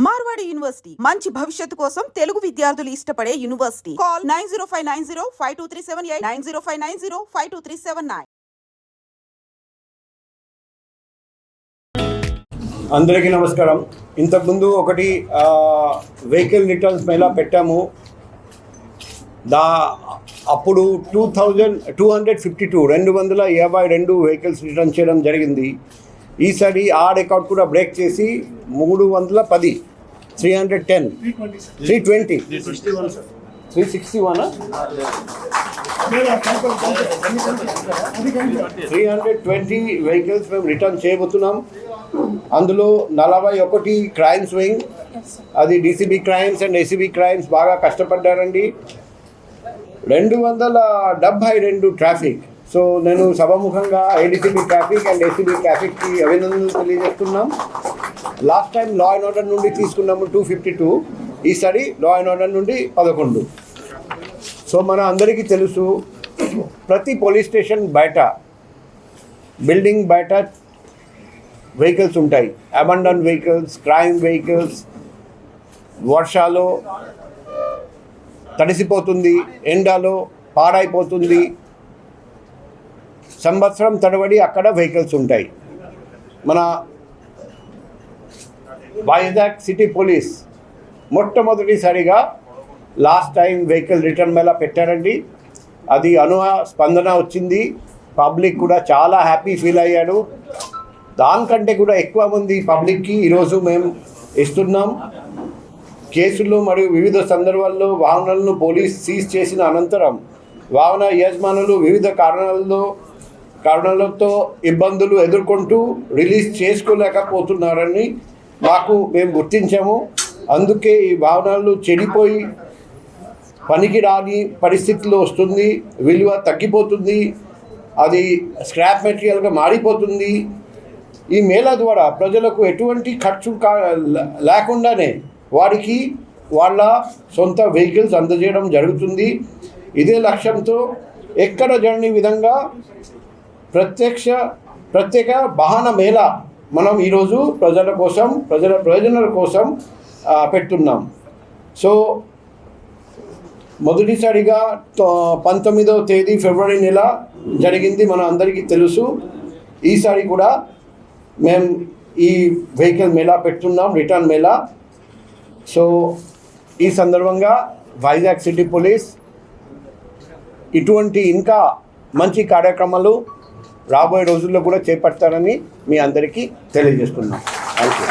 Marwadi university మంచి భవిష్యత్తు కోసం తెలుగు విద్యార్థులు ఇష్టపడే యూనివర్సిటీ. కాల్ 9059052378 9059052379. అందరికీ నమస్కారం. ఇంతకుముందు ఒకటి వెహికల్ రిటర్న్స్ మేళా పెట్టాము. అప్పుడు 252 వెహికల్స్ రిటర్న్ చేయడం జరిగింది. ఈసారి ఆ రికార్డ్ కూడా బ్రేక్ చేసి 310 310 320 320 వెహికల్స్ మేము రిటర్న్ చేయబోతున్నాం. అందులో 41 క్రైమ్స్ వింగ్, అది DCB crimes and ACB crimes బాగా కష్టపడ్డారండి. 272 ట్రాఫిక్. సో నేను సభాముఖంగా ఏడీసీబీ ట్రాఫిక్ అండ్ ఏసీబీ ట్రాఫిక్కి అభినందనలు తెలియజేస్తున్నాం. Last time law and order నుండి తీసుకున్నాము 252, ఈసారి లా అండ్ ఆర్డర్ నుండి 11. సో మన అందరికీ తెలుసు, ప్రతి పోలీస్ స్టేషన్ బయట, బిల్డింగ్ బయట వెహికల్స్ ఉంటాయి. Abandon vehicles, crime vehicles. వర్షాలు తడిసిపోతుంది, ఎండలో పాడైపోతుంది, సంవత్సరం తడబడి అక్కడ వెహికల్స్ ఉంటాయి. మన వైజాగ్ సిటీ పోలీస్ మొట్టమొదటిసారిగా last time vehicle return Mela పెట్టారండి. అది స్పందన వచ్చింది. పబ్లిక్ కూడా చాలా హ్యాపీ ఫీల్ అయ్యాడు. దానికంటే కూడా ఎక్కువ మంది పబ్లిక్కి ఈరోజు మేము ఇస్తున్నాం. కేసులు మరియు వివిధ సందర్భాల్లో వాహనాలను పోలీస్ సీజ్ చేసిన అనంతరం వాహన యజమానులు వివిధ కారణాలతో ఇబ్బందులు ఎదుర్కొంటూ రిలీజ్ చేసుకోలేకపోతున్నారని మేము గుర్తించాము. అందుకే ఈ వాహనాలు చెడిపోయి పనికి రాని పరిస్థితుల్లో వస్తుంది, విలువ తగ్గిపోతుంది, అది స్క్రాప్ మెటీరియల్గా మారిపోతుంది. ఈ మేళా ద్వారా ప్రజలకు ఎటువంటి ఖర్చు లేకుండానే వారికి వాళ్ళ సొంత వెహికల్స్ అందజేయడం జరుగుతుంది. ఇదే లక్ష్యంతో ఎక్కడ జరగని విధంగా ప్రత్యేక వాహన మేళా మనం ఈరోజు ప్రజల ప్రయోజనాల కోసం పెడుతున్నాం. సో మొదటిసారిగా 19వ తేదీ ఫిబ్రవరి నెల జరిగింది, మన అందరికీ తెలుసు. ఈసారి కూడా మేము ఈ వెహికల్ మేళా పెడుతున్నాం, రిటర్న్ మేళా. సో ఈ సందర్భంగా వైజాగ్ సిటీ పోలీస్ ఇటువంటి ఇంకా మంచి కార్యక్రమాలు రాబోయే రోజుల్లో కూడా చేపడతారని మీ అందరికీ తెలియజేస్తున్నాం. Thank you.